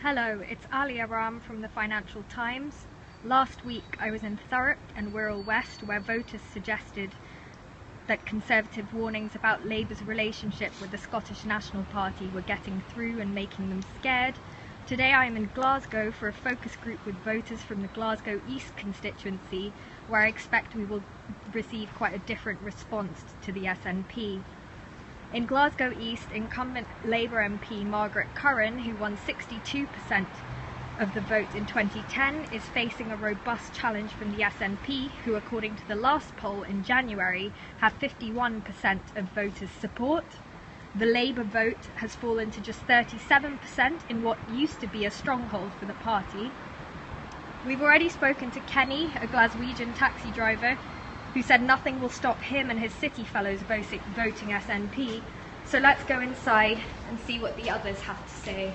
Hello, it's Ali Aram from the Financial Times. Last week I was in Thurrock and Wirral West, where voters suggested that Conservative warnings about Labour's relationship with the Scottish National Party were getting through and making them scared. Today I am in Glasgow for a focus group with voters from the Glasgow East constituency, where I expect we will receive quite a different response to the SNP. In Glasgow East, incumbent Labour MP Margaret Curran, who won 62% of the vote in 2010, is facing a robust challenge from the SNP, who, according to the last poll in January, have 51% of voters' support. The Labour vote has fallen to just 37% in what used to be a stronghold for the party. We've already spoken to Kenny, a Glaswegian taxi driver, who said nothing will stop him and his city fellows voting SNP. So let's go inside and see what the others have to say.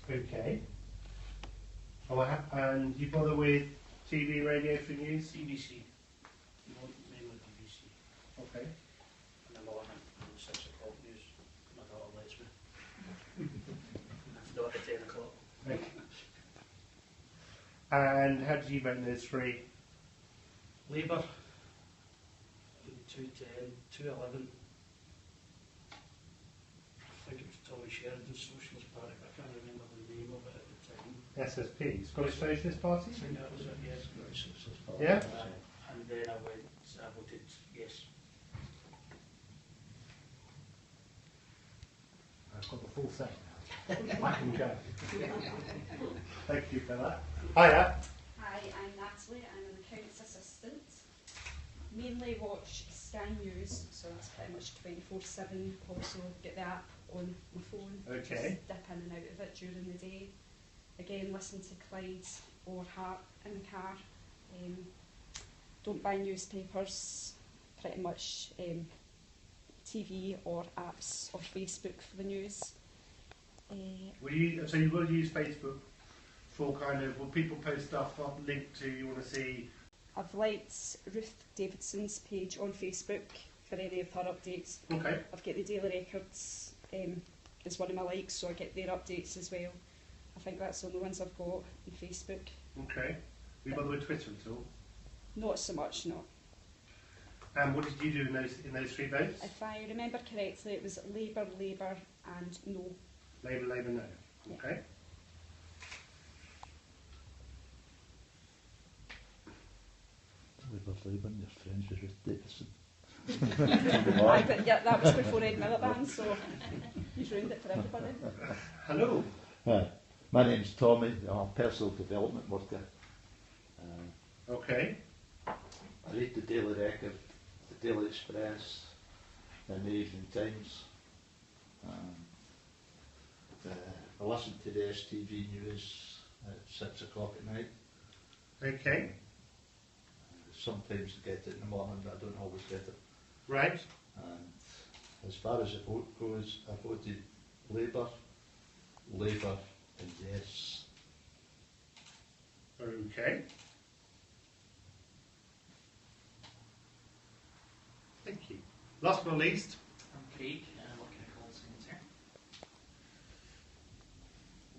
Okay. Oh, and you bother with TV, radio for news? BBC. Mainly BBC. Okay. In the morning, 6 o'clock news. My daughter lets me. Not at 10 o'clock. Okay. And how did you vote in those three? Labour. 210, 211. I think it was Tommy Sheridan's Socialist Party, but I can't remember the name of it at the time. SSP, Scottish Socialist Party? I think that was it, yes, Scottish Socialist Party. Yeah. And then I voted yes. I've got the full set now. I can go. Thank you for that. Hiya. Hi, I'm Natalie. I'm an accounts assistant. Mainly watch Sky News, so it's pretty much 24/7. Also get the app on my phone. Okay. Just dip in and out of it during the day. Again, listen to Clyde or Hart in the car. Don't buy newspapers. Pretty much TV or apps or Facebook for the news. So you will use Facebook for kind of, will people post stuff up linked to you want to see? I've liked Ruth Davidson's page on Facebook for any of her updates. Okay. I've got the Daily Records as one of my likes, so I get their updates as well. I think that's the only ones I've got on Facebook. Okay. You bother with Twitter at all? Not so much, no. And what did you do in those three votes? If I remember correctly, it was Labour, Labour and No. Labour, Labour, no. Yeah. Okay. Labour, and your friends with Ruth Davidson. But yeah, that was before Ed Miliband, so he's ruined it for everybody. Hello. Hi, my name's Tommy. I'm a personal development worker. Okay. I read the Daily Record, the Daily Express, and the Evening Times. I listen to the STV news at 6 o'clock at night. Okay. Sometimes I get it in the morning, but I don't always get it. Right. And as far as the vote goes, I voted Labour, Labour and yes. Okay. Thank you. Last but not least. I'm Craig, and I work in a call centre.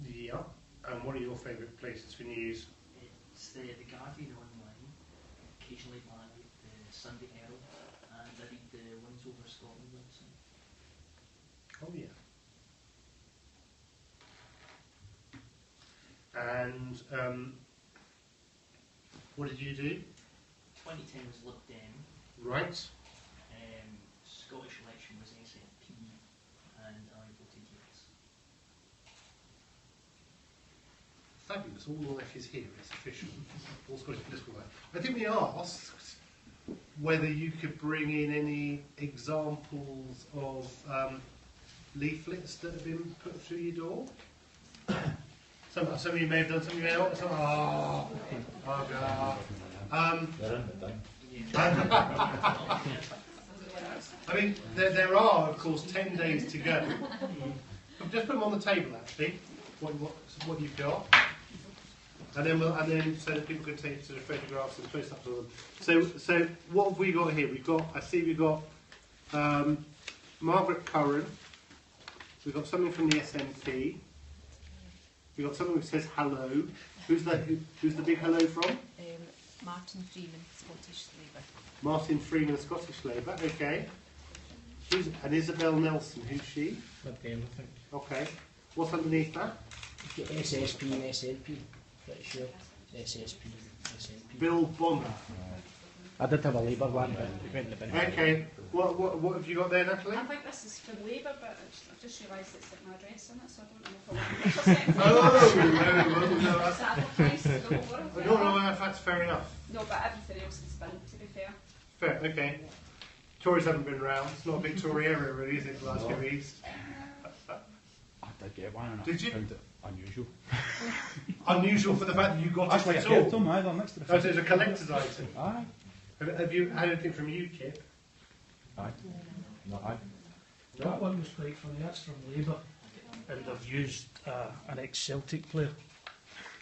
Yeah. And what are your favourite places for news? It's the Guardian online, occasionally buy the Sunday Herald, and I read the Ones Over Scotland website. Oh yeah. And what did you do? 2010 was Lib Dem, Right. Scottish election was SNP, and I voted yes. Fabulous. All the life is here. It's official. All Scottish political life. I think we asked whether you could bring in any examples of leaflets that have been put through your door. Some of you may have done, some of you may not. Oh God. They're in the bin. Yeah. I mean, there are, of course, 10 days to go. Just put them on the table, actually, what you've got. And then so that people can take to the photographs and close up to them. So what have we got here? We've got Margaret Curran. We've got something from the SNP. We've got something that says hello. Who's the big hello from? Martin Freeman, Scottish Labour. Martin Freeman, Scottish Labour. Okay. And Isabel Nelson. Who's she? Lib Dem, I think. Okay. What's underneath that? You've got SSP and SNP. Pretty sure. SSP, SNP. Bill Bonner. I did have a Labour one, but it went in the bin. Okay. What have you got there, Natalie? I think this is from Labour, but I've just realised it's got my address on it, so I don't know if I want to No, It's advertised to the whole world. no, that's fair enough. No, but everything else is been, to be fair. Fair, okay. Tories haven't been around. It's not a big Tory area, really, is it, Glasgow East? I did get one and Did you? I found it unusual. Unusual for the fact that you got That's it why I at kept all. them, aye, they're next to the Oh, so it's a collector's item. Aye. Have you had anything from UKIP? Aye. No, aye. That one was quite funny, that's from Labour. And they've used an ex-Celtic player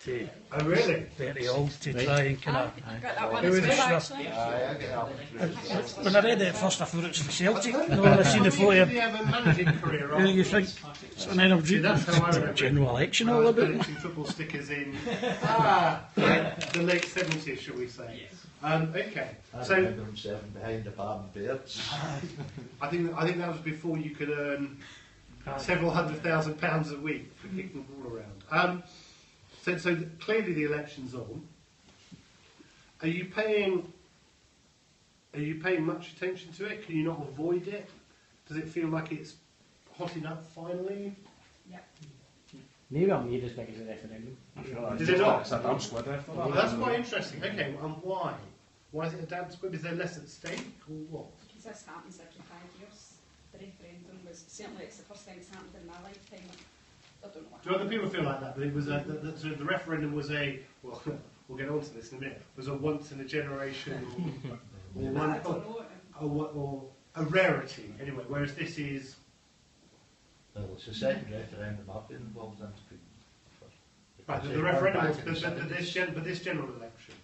to Oh, really? very old to try and kind of... I've got that one Who as would well, have actually. Aye, I get that. When I read it at first, I thought it was from Celtic. No, when I seen the photo, Did he have a managing career? who do you think? And then I've See, that's how I remember it. general election I all was about putting it. some football stickers in the late 70s, shall we say. Okay, I so remember himself behind the palm birds. I think that was before you could earn several £100,000 a week for kicking the ball around. So clearly the election's on. Are you paying much attention to it? Can you not avoid it? Does it feel like it's hotting up finally? Maybe I'm made as big as a referendum. Is it not? It's a damn squid after Well, that. that's quite interesting. Okay, and why? Why is it a damn squib? Is there less at stake or what? Because this happens every 5 years. The referendum was, certainly it's the first time it's happened in my lifetime. I don't know what Do other people feel like that? But it was so the referendum was well, we'll get on to this in a minute. Was a once in a generation or I don't know. or a rarity anyway. Whereas this is Well, it's the second referendum I've been involved in. right, the referendum was this general election.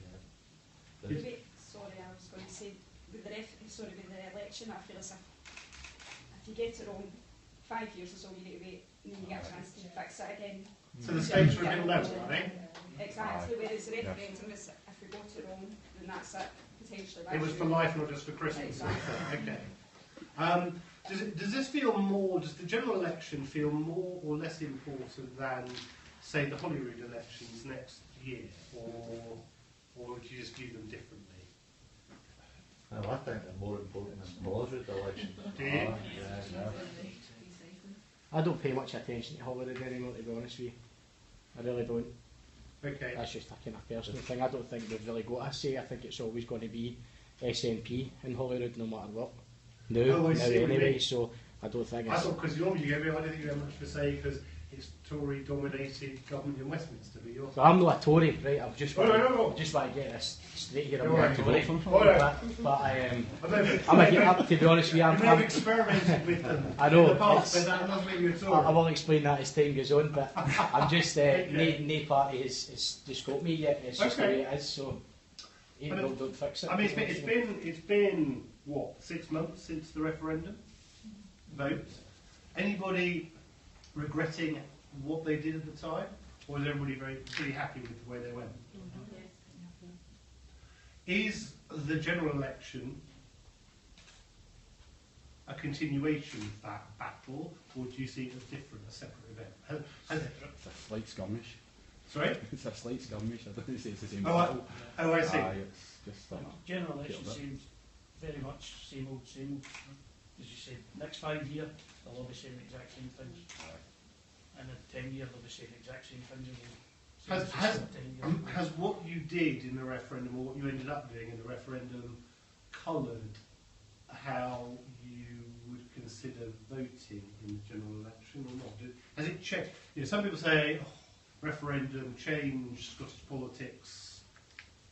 Yeah. Maybe, sorry, I was going to say, with the election, I feel as if you get it wrong, 5 years is all you need to wait, and then you get a chance to fix it again. So the stakes are a bit lower, are they? Exactly, whereas the referendum is, if we got it wrong, then that's it, potentially. It was for life, not just for Christmas. Okay. Does this feel more? Does the general election feel more or less important than, say, the Holyrood elections next year, or would you just view them differently? Well, I think they're more important than the Holyrood election. Do you? Yeah. I don't pay much attention to Holyrood anymore, to be honest with you. I really don't. Okay. That's just a kind of personal thing. I don't think they've really got a say. I think it's always going to be SNP in Holyrood, no matter what. Oh, I Now see what you anyway, mean. so I don't think I it's... thought because normally you go, I don't think you have much to say because it's Tory-dominated government in Westminster. But you're. So I'm not a Tory, right? I've just Oh, no. I just want to get this straight here. I'm You're not a right. Tory. All right. But I am. I know, To be honest with you, you may have experimented with them I know, in the past, it's- but that doesn't make you a I Tory. will explain that as time goes on, but I'm just no party has just got me yet. It's just the way it is. So don't fix it. I mean, it's been what, 6 months since the referendum vote. Anybody regretting what they did at the time, or is everybody pretty happy with the way they went? Is the general election a continuation of that battle, or do you see it as different, a separate event? It's a slight skirmish. Sorry? It's a slight skirmish. I don't say it's the same Oh, battle. I see. Aye, it's just like General election Little bit. seems very much same old, as you said. Next 5 years, they'll all be saying the exact same things. And in 10 years, they'll be saying the exact same things again. Has what you did in the referendum, or what you ended up doing in the referendum, coloured how you would consider voting in the general election or not? Has it checked? You know, some people say referendum changed Scottish politics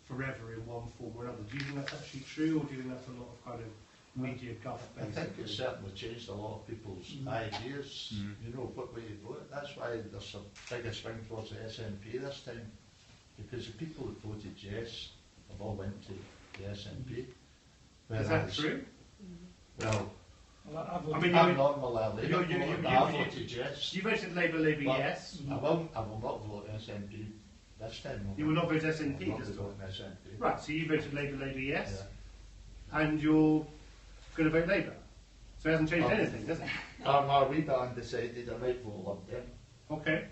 forever in one form or another. Do you think that's actually true, or do you think that's a lot of kind of media guff, I think basically. it's certainly changed a lot of people's ideas, you know, what way you vote. That's why there's a bigger swing towards the SNP this time, because the people that voted yes have all went to the SNP. Is that true? Well, I mean, I'm normally a Labour you- voter, but I voted yes. You voted Labour, Labour, But yes. I will not vote SNP this time. You will not vote I will SNP not this be time. voting SNP. Right, so you voted Labour, Labour, yes. Yeah. And you're going to vote Labour. So it hasn't changed Oh. anything, does it? Our wee band decided I might vote Lib Dem. Okay.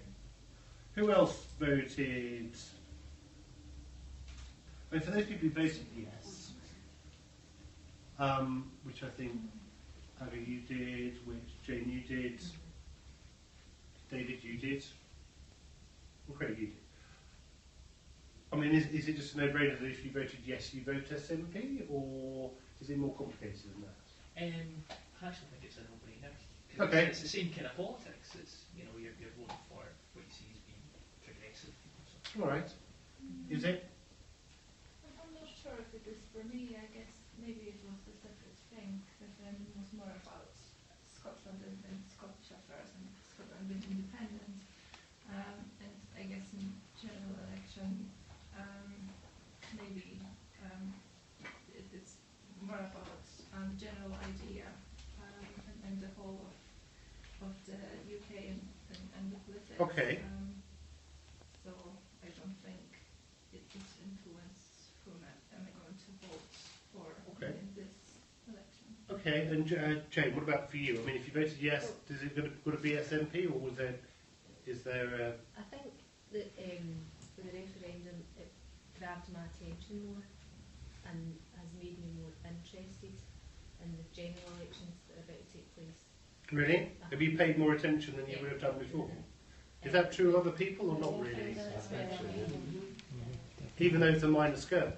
Who else voted? I mean, for those people who voted yes, which I think Abby you did, which Jane you did, David you did, well, Craig you did. I mean, is it just a no-brainer that if you voted yes, you vote SNP, or is it more complicated than that? I actually think it's a no-brainer. Okay. It's the same kind of politics. It's, you know, you're voting for what you see as being progressive. So. All right. Is it? I'm not sure if it is for me. I guess maybe it was a separate thing. Referendum was more about Scotland and Scottish affairs and Scotland being independent. And I guess in general election, maybe it's more about general idea and the whole of the UK and the politics. Okay. So I don't think it is influence whom am I going to vote for in this election. Okay, and Jane, what about for you? I mean, if you voted yes, is it going to be SNP, or is there I think that for the referendum it grabbed my attention more and has made me more interested in the general elections that are about to take place. really? Have you paid more attention than you would have done before? Is that true of other people, or not really? Even though it's a minor skirmish?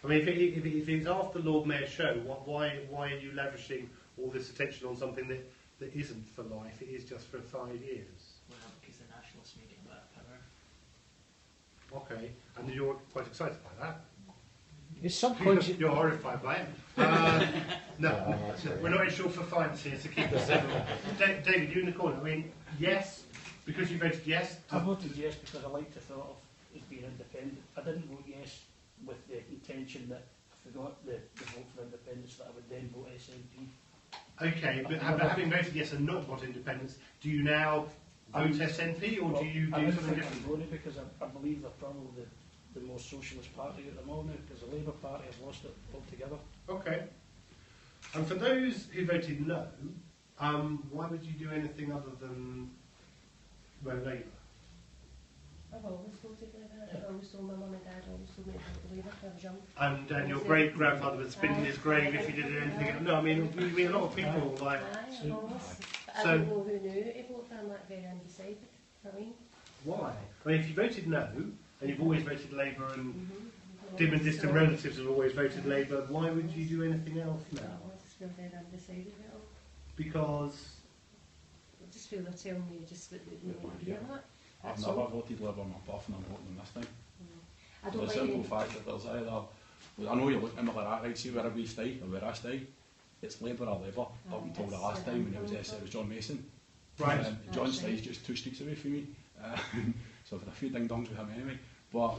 I mean, if it's after Lord Mayor's show, why are you lavishing all this attention on something that isn't for life, it is just for 5 years? Well, because the nationalists make it about power. Okay, and you're quite excited by that? It's subconscious. You're horrified by it. No, we're not in short for fines here, so keep us civil. David, you in the corner. I mean, yes, because you voted yes. I voted yes because I liked the thought of it being independent. I didn't vote yes with the intention that if I got the vote for independence that I would then vote SNP. Okay, but having voted yes and not got independence, do you now vote SNP, or do you I do don't something think I'm different? going to, because I believe they're probably the most socialist party at the moment, because the Labour Party has lost it altogether. Okay. And for those who voted no, why would you do anything other than vote Labour? I've always voted Labour. I've always told my mum and dad always told me to vote Labour when I was young. And your great grandfather would spin in his grave if you did anything. No, I mean, a lot of people like. Aye, always. But So- I don't know who knew to vote for. I'm like very undecided. I mean, Why? I mean, if you voted no, and you've always voted Labour, and dim and distant So- relatives have always voted Labour, why would you do anything else now? I just feel very undecided at all. Because I just feel they're telling me just what they want to hear that. I've That's never all. voted Labour myself, and I'm voting them this time. I For don't the like simple any- fact that there's either, I know you're looking at me like that, right, see where we stay or where I stay, it's Labour or Labour, up until the that's last where time I'm when it coming was from. John Mason. right. John That's stays right. just 2 streets away from me, so I've had a few ding-dongs with him anyway, but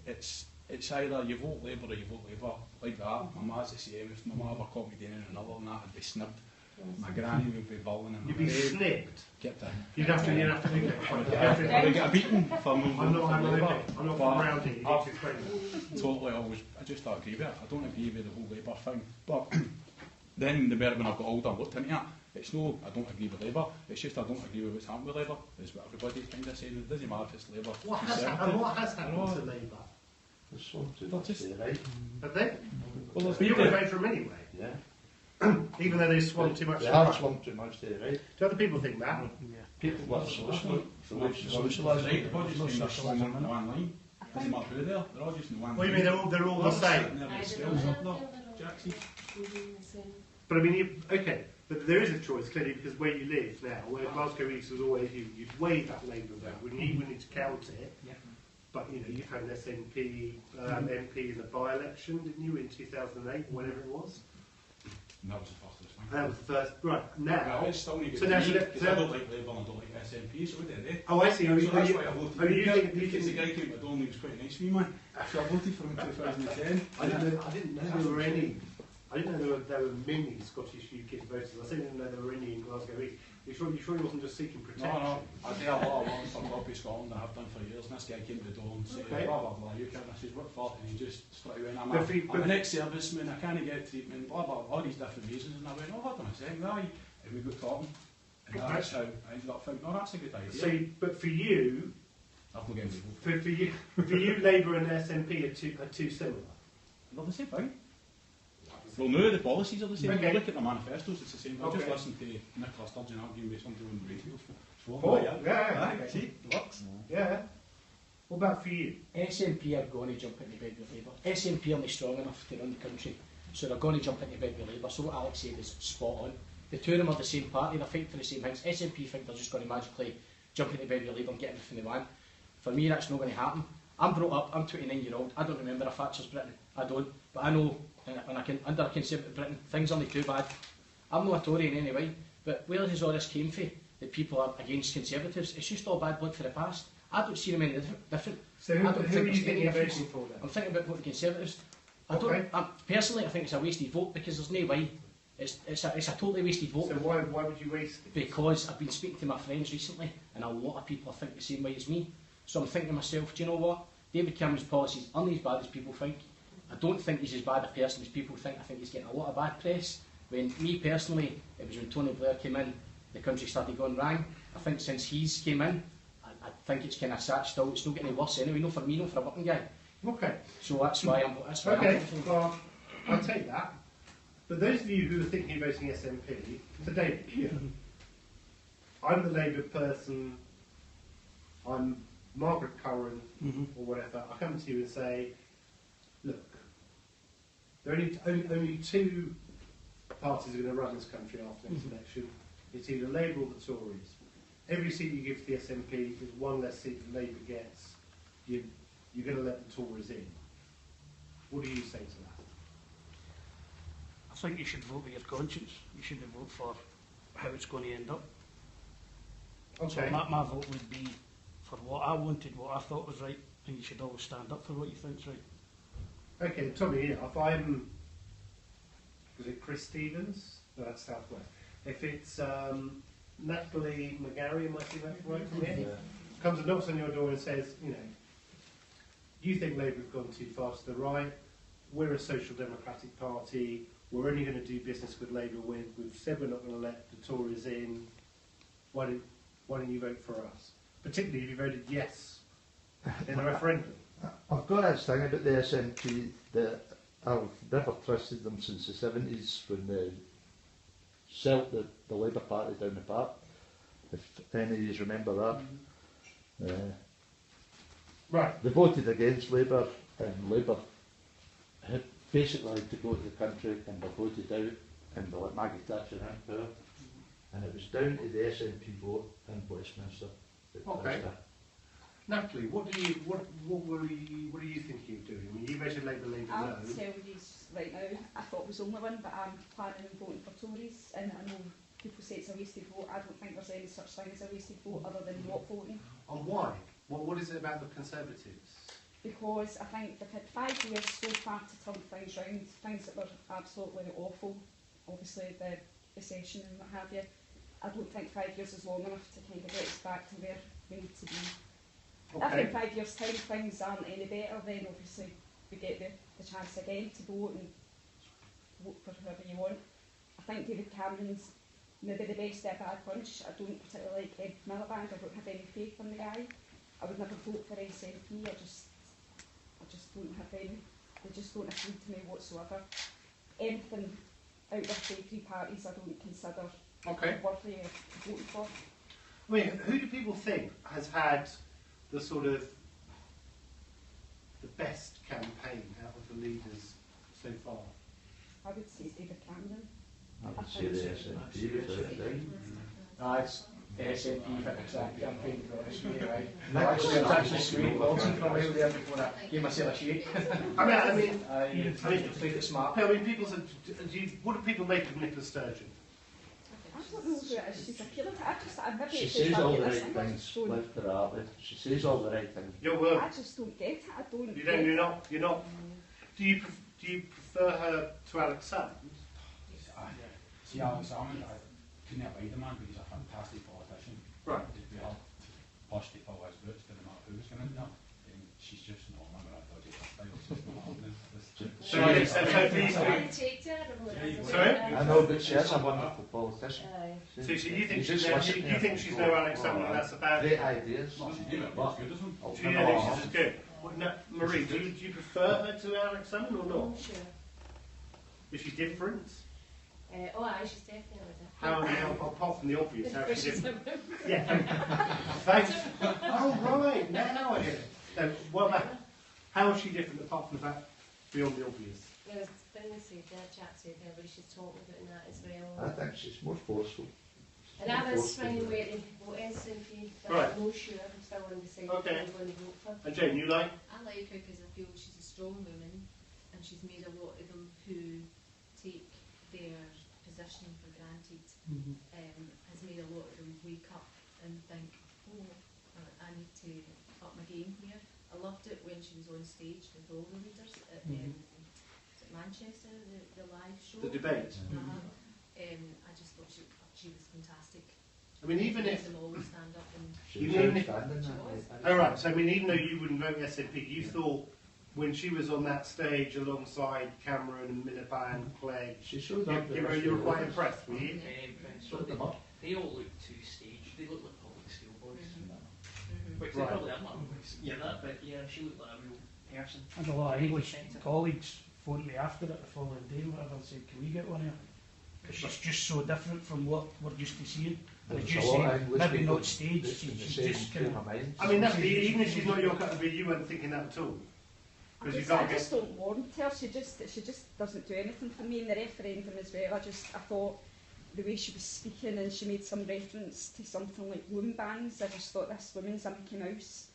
it's either you vote Labour or you vote Labour, like that. My ma's the same, if my ma ever caught me doing anything other than that, I'd be snibbed. My granny would be bawling in You'd my be grave. snipped. Get down. You'd have to do I would get a beating for moving I'm not for Labour. okay. I'm not But from around here. You need to explain that. Totally, I just don't agree with it. I don't agree with the whole Labour thing. But then the better when I got older, I looked into it. It's no, I don't agree with Labour. It's just I don't agree with what's happened with Labour. Is what everybody's kind of saying. It doesn't matter if it's Labour. What has happened to Labour? There's some too They're much just- there, right? Have they? Well, there's But you're been going to vote for them anyway, Yeah. even though they swung too much. They to the have right. swum too much there, right? Do other people think that? People want socialism. socialism. Everybody's kind of swung on one line. Doesn't matter who they are. They're all just in one What do you line. mean they're all the same? Sitting there with I the don't scales. know. Jackson. But I mean, okay, but there is a choice clearly because where you live now, where Glasgow East was always you'd wave that Labour vote, wouldn't you? You wouldn't need to count it. Yeah. but you know, you've had an SNP MP in the by-election, didn't you, in 2008, whatever it was? And that was the first thing. That was the first. Right now. It's still need to so be now, because I don't like Labour and I don't like SNP, so what did I do? Oh, I see. So that's why I voted. You think because the guy came to my door and he was quite nice to me, man. So I voted for him in 2010. I didn't know there were any. I didn't know there were many Scottish UKIP voters. I certainly didn't know there were any in Glasgow East. You sure he wasn't just seeking protection? No, I do a lot of work for Copy Scotland, I have done for years, and this guy came to the door and said, blah blah blah, you can't, I says, what for? And he just straight away, I'm an ex-serviceman, I can't get treatment, blah blah, all these different reasons, and I went, oh, hold on a second, right? And we got talking, and that's how I ended up thinking, oh, that's a good idea. See, but for you, I've not getting for you, Labour and SNP are too similar. They're the same thing. Well, no, the policies are the same. Okay. You look at the manifestos, it's the same. I just listened to Nicola Sturgeon arguing with somebody on the radio. Yeah. See, it works. Yeah. What about for you? SNP are going to jump into bed with Labour. SNP are not strong enough to run the country, so they're going to jump into bed with Labour. So what Alex said is spot on. The two of them are the same party, they're fighting for the same things. SNP think they're just going to magically jump into bed with Labour and get everything they want. For me, that's not going to happen. I'm brought up, I'm 29-year-old, I don't remember a Thatcher's Britain, I don't, but I know under a Conservative Britain, things aren't too bad. I'm not a Tory in any way, but where has all this came from, that people are against Conservatives? It's just all bad blood for the past. I don't see them any different. So who are you thinking of voting for then? I'm thinking about voting Conservatives. Personally, I think it's a wasted vote because there's no way. It's a totally wasted vote. So why would you waste it? Because I've been speaking to my friends recently, and a lot of people think the same way as me. So I'm thinking to myself, do you know what? David Cameron's policies aren't as bad as people think. I don't think he's as bad a person as people think. I think he's getting a lot of bad press. When me personally, it was when Tony Blair came in, the country started going wrong. I think since he's came in, I think it's kind of sat still. It's not getting worse anyway. No for me, no for a working guy. Okay. So that's why I'm. Okay. Well, I'll take that. But those of you who are thinking of voting SNP, so David, I'm the Labour person. I'm Margaret Curran or whatever. I come to you and say, look, there are only two parties are going to run this country after the next election. It's either Labour or the Tories. Every seat you give to the SNP is one less seat that Labour gets. You're going to let the Tories in. What do you say to that? I think you should vote with your conscience. You shouldn't vote for how it's going to end up. Okay. So my vote would be for what I wanted, what I thought was right, and you should always stand up for what you think's right. Okay, Tommy, if I'm... Was it Chris Stevens? No, that's South West. If it's Natalie McGarry, am I saying that right from here? Comes and knocks on your door and says, you think Labour have gone too far to the right, we're a social democratic party, we're only going to do business with Labour we've said we're not going to let the Tories in, why don't you vote for us? Particularly if you voted yes in the referendum. I've got this thing about the SNP that I've never trusted them since the 70s when they sold the Labour Party down the park. If any of you remember that. Right. They voted against Labour, and Labour had basically had to go to the country and they voted out and they let Maggie Thatcher in power. And it was down to the SNP vote in Westminster. Okay. Natalie, what do you thinking of doing? I mean, you mentioned Labour no. I'll tell you right now, I thought it was the only one, but I'm planning on voting for Tories, and I know people say it's a wasted vote. I don't think there's any such thing as a wasted vote other than not voting. And why? What is it about the Conservatives? Because I think they've had 5 years so far to turn things round, things that were absolutely awful, obviously the recession and what have you. I don't think 5 years is long enough to kind of get us back to where we need to be. Okay. If in 5 years' time things aren't any better, then obviously we get the chance again to vote and vote for whoever you want. I think David Cameron's maybe the best of a bad bunch. I don't particularly like Ed Miliband. I don't have any faith in the guy. I would never vote for SNP. I just don't have any. They just don't appeal to me whatsoever. Anything out of the three parties I don't consider worthy of voting for. I mean, who do people think has had the sort of the best campaign out of the leaders so far? I would say David Cameron. I would say the SNP without a doubt. the SNP Fit Exact campaign, to be honest with you, right? I was actually swaying Lawson for a while there before I gave myself a shake. I mean, played it smart. I mean, people said, what do people make of Nicola Sturgeon? I don't know who it is. She's a killer. Maybe She it's says just all like the this. right things, left her out. She says all the right things. You're I just don't get it. I don't. You don't. You're not. Do you prefer her to Alex Salmond? See, Alex Salmond, I couldn't abide the man, but he's a fantastic politician. Right. It'd be hard to push to fill his boots, didn't matter who was going in there. She's just not a member of dodgy style. It's just not happening. Sorry? I know, but she is a wonderful politician. So you think she's no Alex Salmond, and that's a bad Great ideas. Well, she knew it was good, isn't it? Do you think she's as good? Well, no, Marie, do you prefer her to Alex Salmond or not? Sure. Is she different? Oh, aye, she's definitely How, apart from the obvious, how is she different? Yeah. Thanks. Oh, right, now I get it. So, what about, how is she different apart from the fact beyond the obvious? There's things said there, chat said there, but she's talking about that as I well. think she's more forceful. And I was trying to wait to vote SNP, but Right. I'm not sure. I'm still undecided Okay. who I'm going to vote for. And Jane, you like? I like her because I feel she's a strong woman and she's made a lot of them who take their position for granted, has made a lot of them wake up and think, oh, I need to up my game here. I loved it when she was on stage with all the leaders at Manchester, the live show. The debate. I just thought she was fantastic. I mean, even Made if... them always stand up and She was Even if- outstanding. Oh, right, so I mean, even though you wouldn't vote SNP, you thought when she was on that stage alongside Cameron and Miliband, Clegg, She showed up. you were quite impressed, were you? Showed them up. They all look too staged. They look like public schoolboys. Which Right. they probably are not. Yeah, that, but yeah, she looked like a real person. I had a lot of English colleagues phoned me after it the following day and whatever and said, can we get one here? Because she's just so different from what we're used to seeing. There's As you a lot of say, English maybe people not staged, that's in the she's same just kind frame of... of mind. I mean, even if she's not your cut of beer, you weren't thinking that at all. Because you I can't just get... don't want her. She just doesn't do anything for me in the referendum as well. I thought the way she was speaking and she made some reference to something like loom bands. I just thought this woman's a Mickey Mouse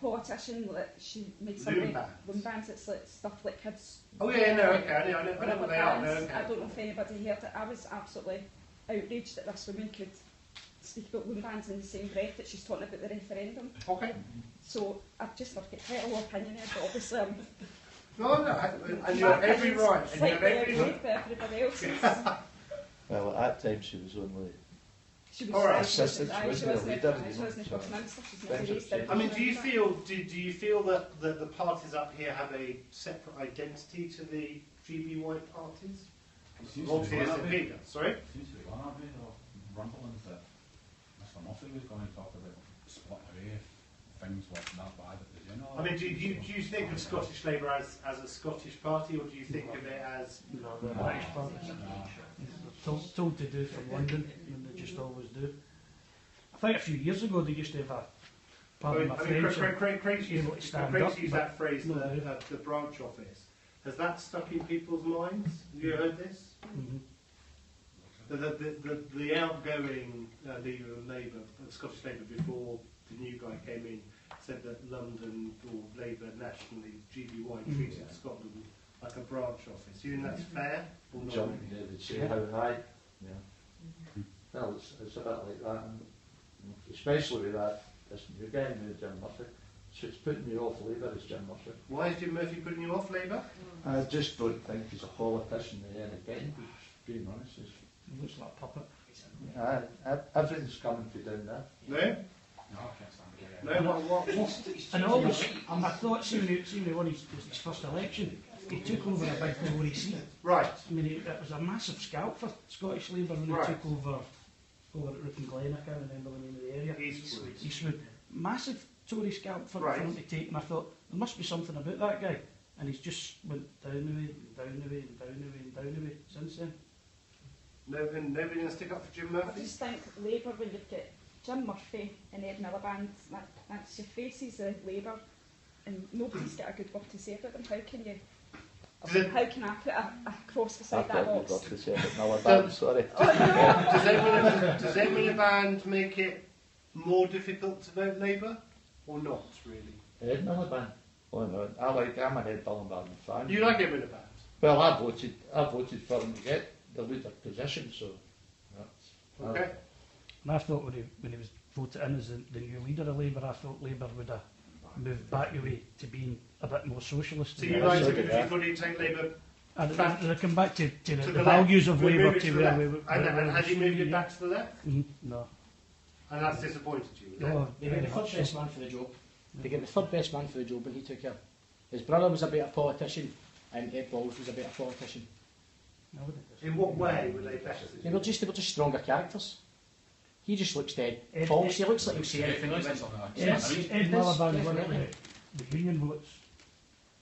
politician. Like she made some Loom bands? loom bands. It's like stuff like kids. Oh yeah, no, okay, I know what they are. No, okay. I don't know if anybody heard it. I was absolutely outraged that this woman could speak about loom bands in the same breath that she's talking about the referendum. Okay. So I've just got quite a low opinion there, but obviously I'm No, and you have every right. And you have slightly every right. outraged by everybody else's. Well, at that time she was only... She was All right. Assistant, she wasn't a leader, you She know, wasn't so First Minister, she's things never have raised changed. I mean, do you feel that the parties up here have a separate identity to the GB White parties? Obviously, SNP does. Sorry? Seems to be one of the rumblings that Mr. Murphy was going to talk about splitting away if things were that bad at the general. I mean, do you think of Scottish Labour as a Scottish party, or do you think of it as... No, they're British parties. They're told to do from London, and they just always do. I think a few years ago they used to have a, pardon my French, Craig's able to used stand up, that but phrase, no, the branch office. Has that stuck in people's minds? Have you heard this? The outgoing leader of Labour, Scottish Labour, before the new guy came in, said that London, or Labour nationally, GB1 treated Scotland like a branch office. Do you think that's fair? Or not? John, yeah, they'd say how high. Yeah. Well, it's a bit like that, and especially with that, this new guy, Jim Murphy. So it's putting me off Labour as Jim Murphy. Why is Jim Murphy putting you off Labour? I just don't think he's a politician in any kind, being honest. he looks like a puppet. Everything's coming from down there. No? No, I can't stand it. No, what? And always, and I thought, seeing he won his first election, he took over a big Tory seat. Right. I mean, it was a massive scalp for Scottish Labour when Right. he took over at Ripon Glen, I can't remember the name of the area. Eastwood. Massive Tory scalp for him to take, and I thought, there must be something about that guy. And he's just went down the way, and down the way, and down the way, and down the way since then. Nobody going to stick up for Jim I Murphy? just think Labour, when you've got Jim Murphy and Ed Miliband, that's your faces of Labour, and nobody's got a good word to say about them. How can you Does it- how can I put a cross I beside that thought you box? got to say it Miliband, sorry. Does Emily Band make it more difficult to vote Labour, or not really? Ed Miliband. Oh no, I'm an Ed Miliband fan. You like Emily Band? Well, I voted for him to get the leader position, so that's... Okay. And I thought when he was voted in as the new leader of Labour, I thought Labour would have moved back away to being a bit more socialist. So you like it because you thought he'd take Labour And back they come back to the the values left? of We'll Labour move it to to the where left. we And has he moved it yeah. back to the left? No. And that's disappointed you? Oh, They got very the third much best so. man for the job. They get the third best man for the job when he took her. His brother was a better politician, and Ed Balls was a better politician. In what way were they better? They were just stronger characters. He just looks dead false. He looks like he'll say anything. Ed Miliband won it, the union votes.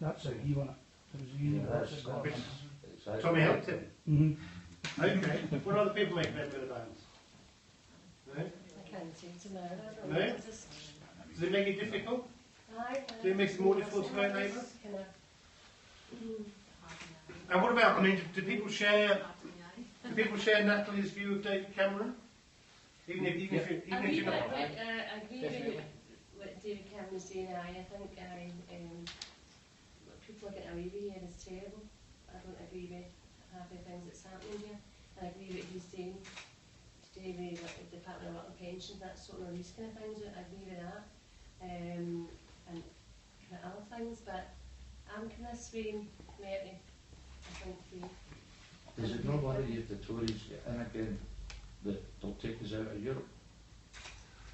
That's how he won it. It was the union votes that got it. Tommy helped him? Mm-hmm. Okay. What other people make Ed Miliband? No? I can't seem to know. I don't No? know. Just, Does it make it difficult? I Do it make it more difficult to vote Labour? Kind of, And what about, I mean, do people share Natalie's view of David Cameron? Even if you're not... I agree with what David Cameron's saying. I think what people are getting away with here is terrible. I don't agree with half the things that's happening here. And I agree with what he's saying today with like, the Department of Work and Pensions, that sort of these kind of things. I agree with that. And kind of other things, but I'm kind of swaying Mary. I think Does it not worry you if the Tories get in again that they'll take us out of Europe?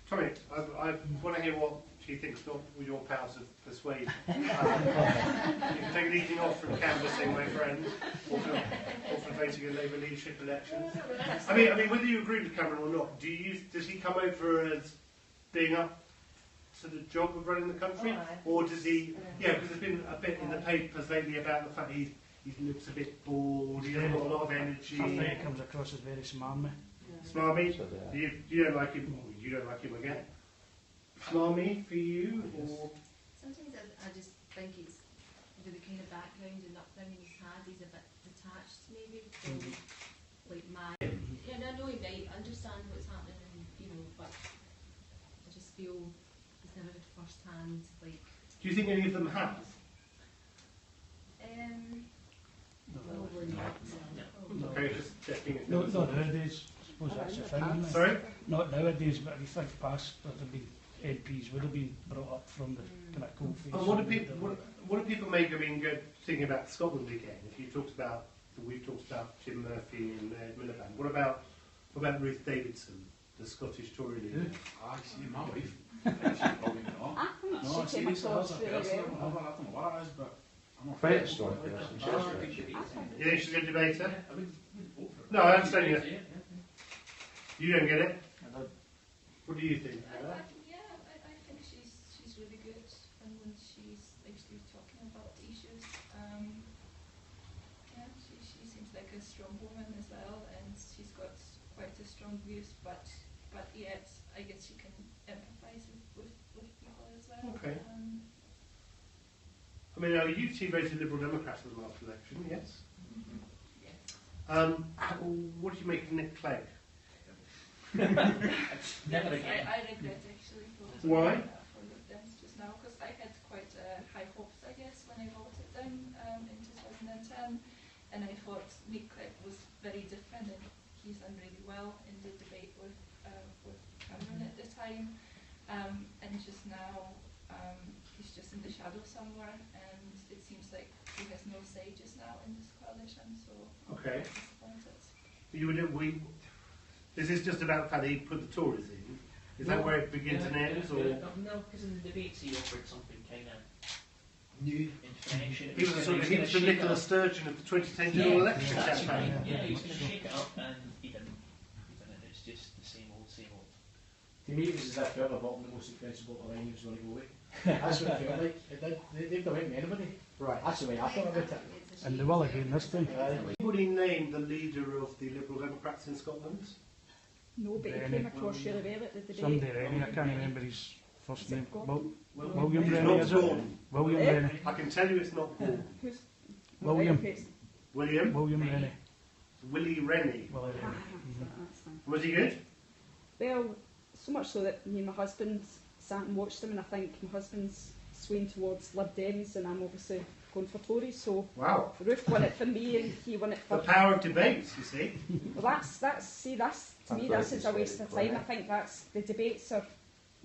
Tommy, I want to hear what she thinks, not with your powers of persuasion. You can take anything off from canvassing, my friend, or from voting in Labour leadership elections. I mean, whether you agree with Cameron or not, does he come over as being up to the job of running the country, or does he? Yeah, because there's been a bit in the papers lately about the fact he looks a bit bored. He hasn't got a lot of energy. I think he comes across as very smarmy. Smarmy? You don't like him? Or you don't like him again? Smarmy for you, or? Sometimes I just think it's with the kind of background and upbringing he's had, he's a bit detached maybe from like my. Yeah, no, I know he might understand what's happening, and you know, but I just feel he's never had first hand like. Do you think any of them have? Probably not. No. Okay, just checking. Not nowadays. I suppose that's the thing, isn't it? Sorry? Not nowadays, but if you think past, there have been MPs would have been brought up from the kind of coal face. And what do people make? I mean, thinking about Scotland again. If you talked about, we've talked about Tim Murphy and Ed Miliband. What about Ruth Davidson, the Scottish Tory leader? I see my wife. She's probably not. I think No, she came seriously, across as a really person, well. I don't know what it is, but I'm not Quite a strong person, she is. You think she's a good debater? I would vote for her. No, I understand you. Yeah. You don't get it? What do you think? I think she's really good, and when she's actually talking about issues, she seems like a strong woman as well, and she's got quite a strong views, but yet I guess she can empathise with people as well. Okay. I mean, you two voted Liberal Democrats in the last election, yes? What do you make of Nick Clegg? Never again. I regret actually voting Why? for the Dems just now, because I had quite high hopes, I guess, when I voted them in 2010, and I thought Nick Clegg was very different, and he's done really well in the debate with Cameron at the time, and just now he's just in the shadow somewhere, and it seems like he has no say just now in this coalition, so Okay. I'm disappointed. You would, this is just about the fact that he put the Tories in. Is that where it begins and ends, or? No, because in the debates he offered something kind of new and fresh. And He was the Nicola Sturgeon of the 2010 general election That's campaign. right. Yeah, he was going to shake it up, and he didn't. It's just the same old, same old. To me, it was as if whoever bought the most expensive bottle of wine was going to go away. That's what it felt like. It did. They've not went to anybody. Right. That's the way I thought about it. And they will again this time. Anybody named the leader of the Liberal Democrats in Scotland? No, but he Rennie. came across really well at the debate. Somebody Rennie, I can't remember his first name. William It's Rennie, not is it? Gordon. William Eh? Rennie. I can tell you it's not Gordon. William. William? William Rennie. Willie Rennie. Willie Rennie. That's fine. Was he good? Well, so much so that me and my husband sat and watched him, and I think my husband's swaying towards Lib Dems, and I'm obviously going for Tories. So Wow. Ruth won it for me, and he won it for. The power of debates, you see. Well, that's to me, this is a waste of time. I think that's the debates are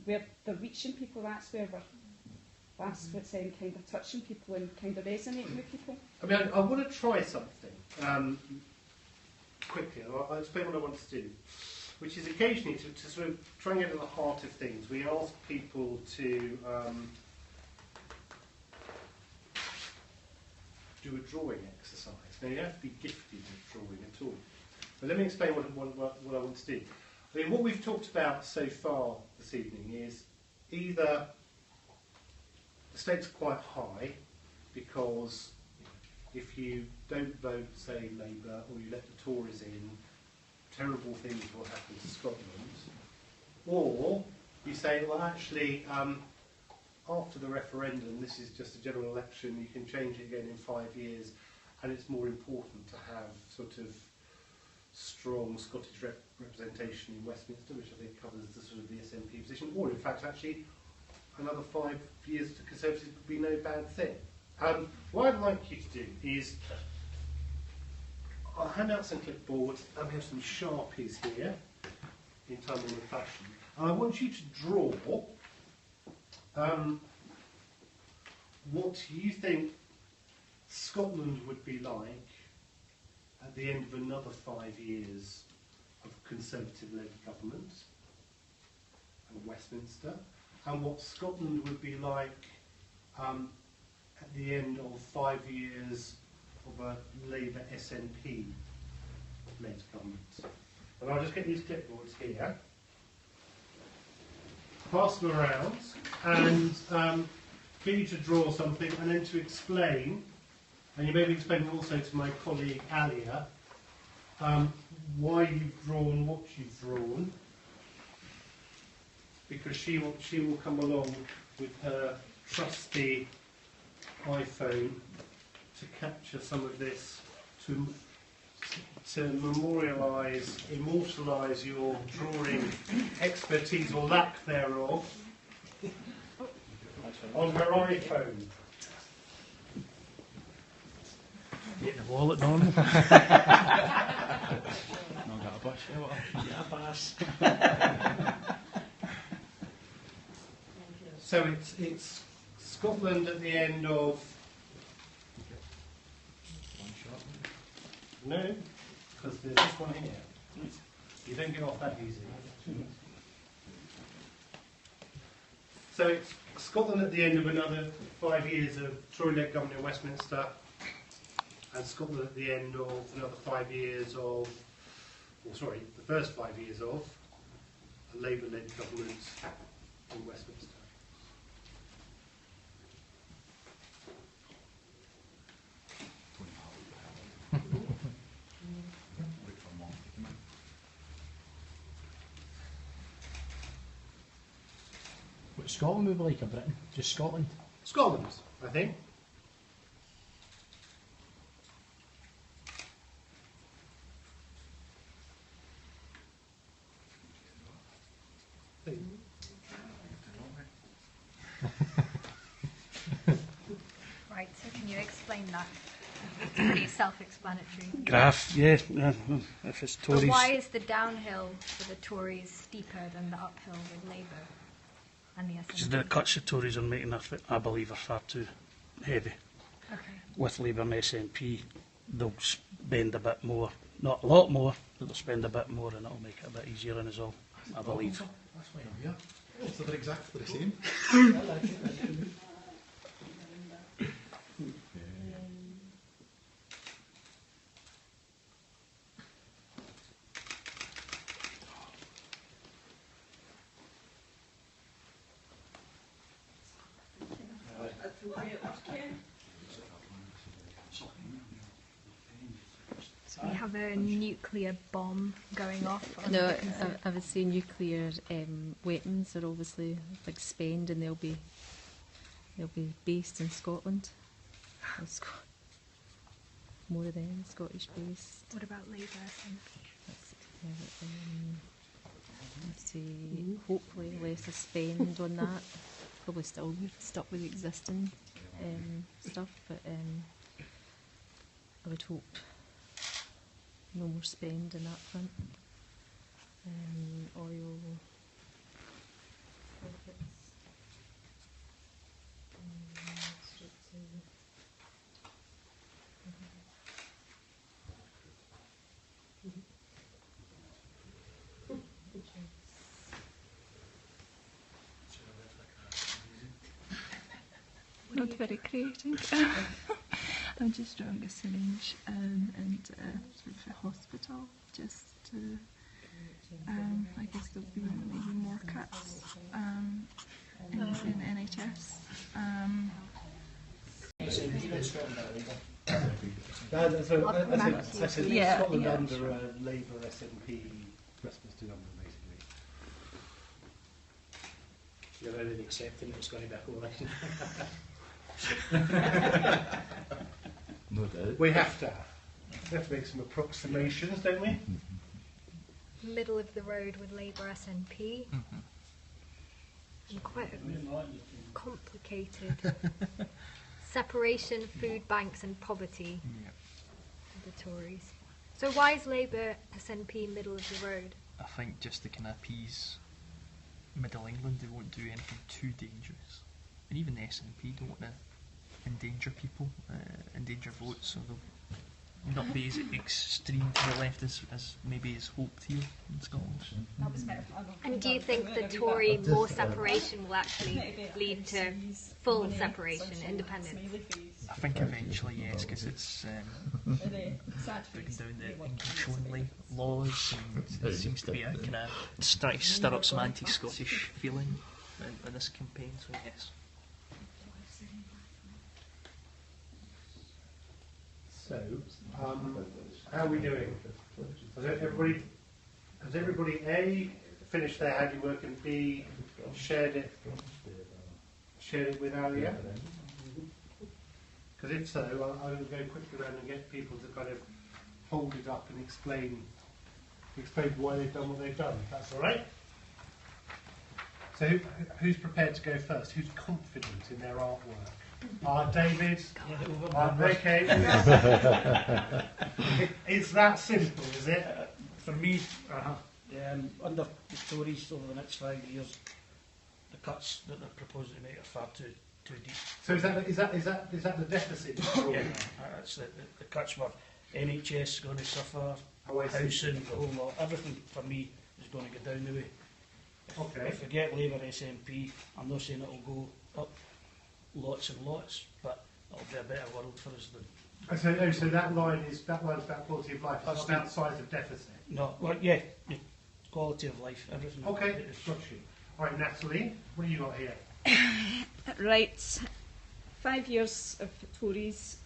where they're reaching people. That's where that's what's kind of touching people and kind of resonating with people. I mean, I want to try something quickly. I'll explain what I want to do, which is occasionally to sort of try and get to the heart of things. We ask people to do a drawing exercise. Now, you don't have to be gifted at drawing at all. But let me explain what I want to do. I mean, what we've talked about so far this evening is either the stakes are quite high because if you don't vote, say, Labour, or you let the Tories in, terrible things will happen to Scotland. Or you say, well, actually, after the referendum, this is just a general election, you can change it again in 5 years, and it's more important to have sort of strong Scottish representation in Westminster, which I think covers the sort of the SNP position, or in fact, actually, another 5 years to Conservatives would be no bad thing. What I'd like you to do is, I'll hand out some clipboards, and we have some Sharpies here, in time on the fashion. And I want you to draw what you think Scotland would be like at the end of another 5 years of Conservative-led government in Westminster, and what Scotland would be like at the end of 5 years of a Labour SNP-led government. And I'll just get these clipboards here, pass them around, and get you to draw something, and then to explain, and you may be explaining also to my colleague Alia, why you've drawn what you've drawn, because she will come along with her trusty iPhone to capture some of this, to memorialise, immortalise your drawing expertise or lack thereof on her iPhone. Get the wallet normal. Not got a bus. Yeah, pass. So it's Scotland at the end of. No, because there's this one here. You don't get off that easy. So it's Scotland at the end of another 5 years of Tory-led government in Westminster, and Scotland at the end of another 5 years of, the first 5 years of a Labour-led government in Westminster. What Scotland would be like, or Britain? Just Scotland? Scotland, I think. Right, so can you explain that? It's pretty self-explanatory. Graph, yeah. If it's Tories. But why is the downhill for the Tories steeper than the uphill with Labour and the Because SNP? the cuts the Tories are making, I believe, are far too heavy. Okay. With Labour and SNP, they'll spend a bit more. Not a lot more, but they'll spend a bit more, and it'll make it a bit easier on us all, I believe. That's why I'm here. Oh, so they're exactly the same. So we have a nuclear bomb going off. On No, the I would say nuclear weapons are obviously a big spend, and they'll be based in Scotland. more of them Scottish based. What about Labour? Let's see, hopefully less to spend on that. Probably still stuck with the existing stuff, but I would hope no more spend in that front. Oil, profits, straight to Not very creative. I'm just drawing a syringe and sort of a hospital, just to, I guess there'll be maybe more cuts in NHS. I said Yeah, Scotland yeah. under a Labour SNP Westminster government, basically. You're already accepting it's going to be a coalition. No doubt. We have to make some approximations, don't we? Middle of the road with Labour SNP. And quite a complicated separation, food banks and poverty. The Tories. So why is Labour SNP middle of the road? I think just to kind of appease Middle England, they won't do anything too dangerous. And even the SNP don't want to endanger people, endanger votes, so they'll not be as extreme to the left as maybe is hoped here in Scotland. And do you think the Tory more separation will actually lead to full separation, independence? I think eventually, yes, because it's breaking down the English-only laws, and there seems to be a kind of starting to stir up some anti-Scottish feeling in this campaign, so yes. So, how are we doing? Has everybody A, finished their handiwork, and B, shared it with Alia? Because if so, I'm going to go quickly around and get people to kind of hold it up and explain why they've done what they've done. That's all right. So, who's prepared to go first? Who's confident in their artwork? David. Okay. It's that simple, is it? For me, under the Tories over the next 5 years, the cuts that they're proposing to make are far too deep. So is that the deficit? Yeah, that's the cuts were NHS going to suffer, housing, the whole lot. Everything for me is going to go down the way. Okay. If we get Labour SNP, I'm not saying it'll go up lots and lots, but it'll be a better world for us than. So that line's about quality of life. It's not about size of deficit. No, well, yeah, quality of life, everything. Okay, got you. All right, Natalie, what have you got here? Right, 5 years of Tories.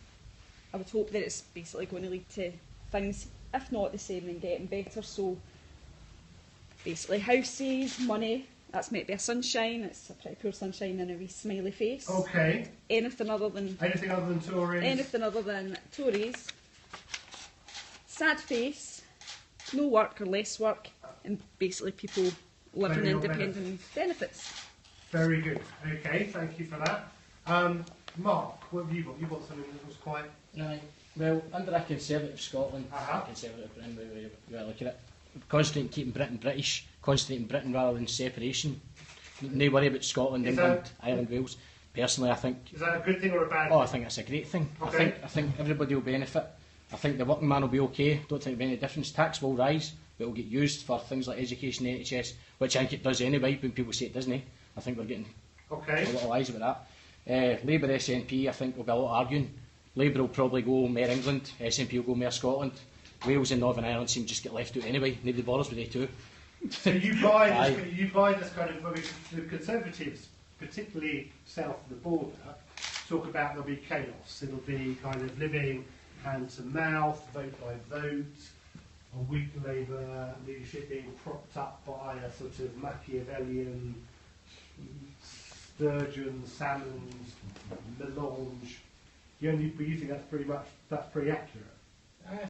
I would hope that it's basically going to lead to things, if not the same, then getting better. So basically houses, money. That's meant to be a sunshine. It's a pretty poor sunshine and a wee smiley face. Okay. Anything other than Tories. Anything other than Tories. Sad face. No work or less work, and basically people living Claiming independent benefits. Very good. Okay, thank you for that. Mark, what have you got? You've got something that was quite. Right. Well, under a Conservative Scotland, Conservative Britain, we look at it, concentrating keeping Britain British, concentrating Britain rather than separation. No worry about Scotland, England, Ireland, Wales. Personally, I think. Is that a good thing or a bad thing? Oh, I think that's a great thing. Okay. I think everybody will benefit. I think the working man will be okay. Don't think there'll be any difference. Tax will rise, but it will get used for things like education, NHS, which I think it does anyway. When people say it doesn't, I think we're getting a lot of lies about that. Labour SNP, I think there'll be a lot of arguing. Labour will probably go more England, SNP will go more Scotland. Wales and Northern Ireland seem to just get left out anyway. Nobody bothers with they too. So you buy this kind of. I mean, the Conservatives, particularly south of the border, talk about there'll be chaos. It'll be kind of living hand to mouth, vote by vote, a weak Labour leadership being propped up by a sort of Machiavellian Sturgeon, Salmons, melange. You think that's pretty accurate?